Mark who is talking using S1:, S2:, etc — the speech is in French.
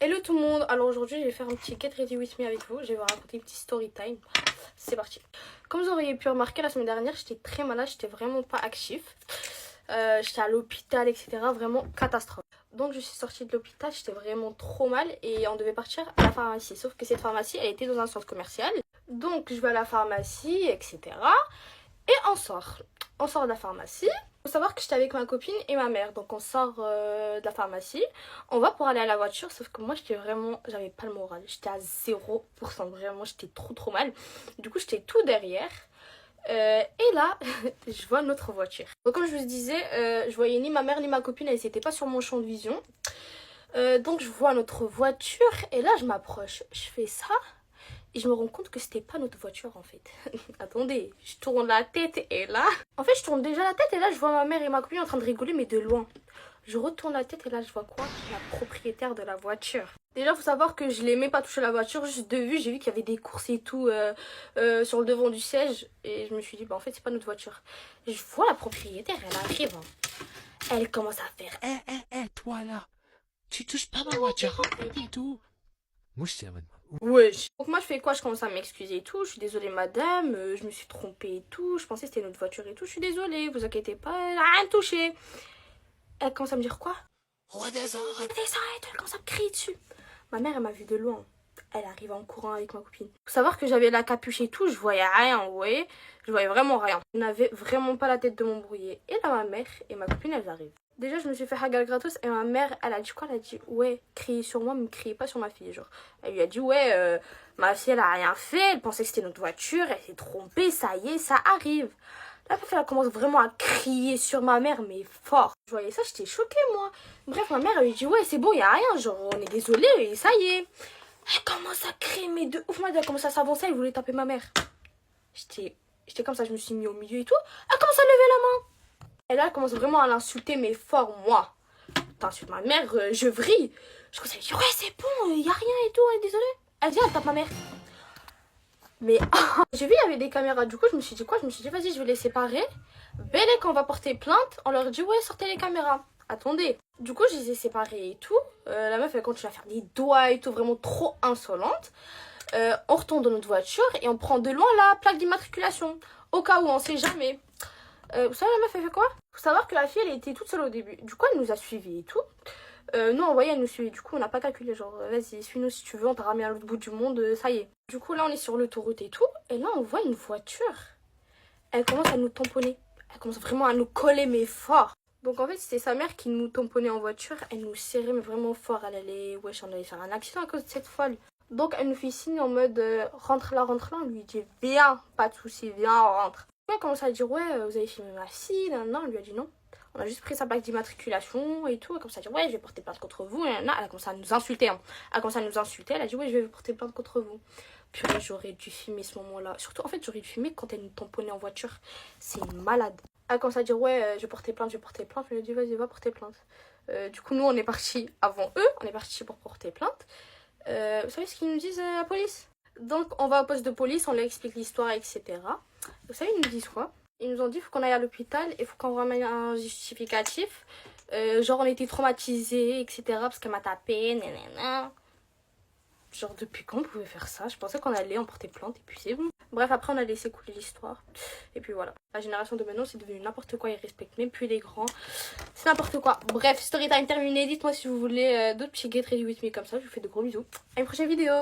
S1: Hello tout le monde, alors aujourd'hui je vais faire un petit Get Ready With Me avec vous, je vais vous raconter une petite story time, c'est parti. Comme vous auriez pu remarquer la semaine dernière, j'étais très malade, j'étais vraiment pas actif, j'étais à l'hôpital etc, vraiment catastrophe. Donc je suis sortie de l'hôpital, j'étais vraiment trop mal et on devait partir à la pharmacie, sauf que cette pharmacie elle était dans un centre commercial. Donc je vais à la pharmacie etc et on sort de la pharmacie. Faut savoir que j'étais avec ma copine et ma mère, donc on sort de la pharmacie, on va pour aller à la voiture, sauf que moi j'avais pas le moral, j'étais à 0%, vraiment j'étais trop mal, du coup j'étais tout derrière, et là je vois notre voiture. Donc comme je vous disais, je voyais ni ma mère ni ma copine, elles étaient pas sur mon champ de vision, donc je vois notre voiture et là je m'approche, je fais ça. Et je me rends compte que c'était pas notre voiture en fait. Attendez, je tourne la tête et là... En fait, je tourne déjà la tête et là, je vois ma mère et ma copine en train de rigoler, mais de loin. Je retourne la tête et là, je vois quoi? La propriétaire de la voiture. Déjà, faut savoir que je l'aimais pas toucher la voiture. Juste de vue, j'ai vu qu'il y avait des courses et tout sur le devant du siège. Et je me suis dit, bah en fait, c'est pas notre voiture. Et je vois la propriétaire, elle arrive. Hein. Elle commence à faire...
S2: Toi là, tu touches pas ma voiture et tout. Moi je sais,
S1: Wesh. Donc moi je fais quoi? Je commence à m'excuser et tout. Je suis désolée madame, je me suis trompée et tout. Je pensais que c'était notre voiture et tout. Je suis désolée, vous inquiétez pas, elle a rien touché. Elle commence à me dire quoi?
S2: redescends.
S1: Redescends et tout, elle commence à me crier dessus. Ma mère elle m'a vu de loin. Elle arrive en courant avec ma copine. Faut savoir que j'avais la capuche et tout, je voyais rien, vous voyez? Je voyais vraiment rien. Je n'avais vraiment pas la tête de m'embrouiller. Et là ma mère et ma copine elles arrivent. Déjà, je me suis fait hagal gratos et ma mère, elle a dit quoi? Elle a dit, ouais, criez sur moi, mais ne criez pas sur ma fille. Genre, elle lui a dit, ouais, ma fille, elle a rien fait, elle pensait que c'était notre voiture, elle s'est trompée, ça y est, ça arrive. La meuf, elle commence vraiment à crier sur ma mère, mais fort. Je voyais ça, j'étais choquée, moi. Bref, ma mère, elle lui dit, ouais, c'est bon, y a rien, genre, on est désolé, et ça y est. Elle commence à crier, mais de ouf, moi, elle commence à s'avancer, elle voulait taper ma mère. J'étais comme ça, je me suis mis au milieu et tout. Elle commence à lever la main. Et là, elle commence vraiment à l'insulter, mais fort, moi. T'insultes ma mère, je vrille. Je commence à lui dire, ouais, c'est bon, y a rien et tout, on est désolé. Elle vient, elle tape ma mère. Mais j'ai vu, il y avait des caméras. Du coup, je me suis dit quoi? Je me suis dit, vas-y, je vais les séparer. Belle, quand on va porter plainte, on leur dit, ouais, sortez les caméras. Attendez. Du coup, je les ai séparés et tout. La meuf, elle continue à faire des doigts et tout, vraiment trop insolente. On retourne dans notre voiture et on prend de loin la plaque d'immatriculation. Au cas où, on sait jamais. Vous savez, la meuf, elle fait quoi? Faut savoir que la fille, elle était toute seule au début. Du coup, elle nous a suivis et tout. Nous, on voyait, elle nous suivait. Du coup, on n'a pas calculé. Genre, vas-y, suis-nous si tu veux, on t'a ramené à l'autre bout du monde, ça y est. Du coup, là, on est sur l'autoroute et tout. Et là, on voit une voiture. Elle commence à nous tamponner. Elle commence vraiment à nous coller, mais fort. Donc, en fait, c'était sa mère qui nous tamponnait en voiture. Elle nous serrait, mais vraiment fort. Elle allait, wesh, on allait faire un accident à cause de cette folle. Donc, elle nous fait signe en mode, rentre là, rentre là. On lui dit, viens, pas de soucis, viens, on rentre. Elle commence à dire, ouais, vous avez filmé ma fille. Non, on lui a dit non. On a juste pris sa plaque d'immatriculation et tout. Elle commence à dire, ouais, je vais porter plainte contre vous. Et là, elle a commencé à nous insulter. Hein. Elle a commencé à nous insulter. Elle a dit, ouais, je vais porter plainte contre vous. Purée, j'aurais dû filmer ce moment-là. Surtout, en fait, j'aurais dû filmer quand elle nous tamponnait en voiture. C'est une malade. Elle commence à dire, ouais, je vais porter plainte, je vais porter plainte. Je lui ai dit, vas-y, va porter plainte. Du coup, nous, on est partis avant eux. On est partis pour porter plainte. Vous savez ce qu'ils nous disent, la police? Donc, on va au poste de police, on leur explique l'histoire, etc. Vous savez, ils nous disent quoi? Ils nous ont dit, il faut qu'on aille à l'hôpital et il faut qu'on ramène un justificatif. Genre, on était traumatisés, etc. Parce qu'elle m'a tapé, nanana. Genre, depuis quand on pouvait faire ça? Je pensais qu'on allait en porter plainte et puis c'est bon. Bref, après, on a laissé couler l'histoire. Et puis voilà. La génération de maintenant, c'est devenu n'importe quoi. Ils respectent même plus les grands. C'est n'importe quoi. Bref, story time terminé. Dites-moi si vous voulez d'autres petits get ready with me comme ça. Je vous fais de gros bisous. À une prochaine vidéo.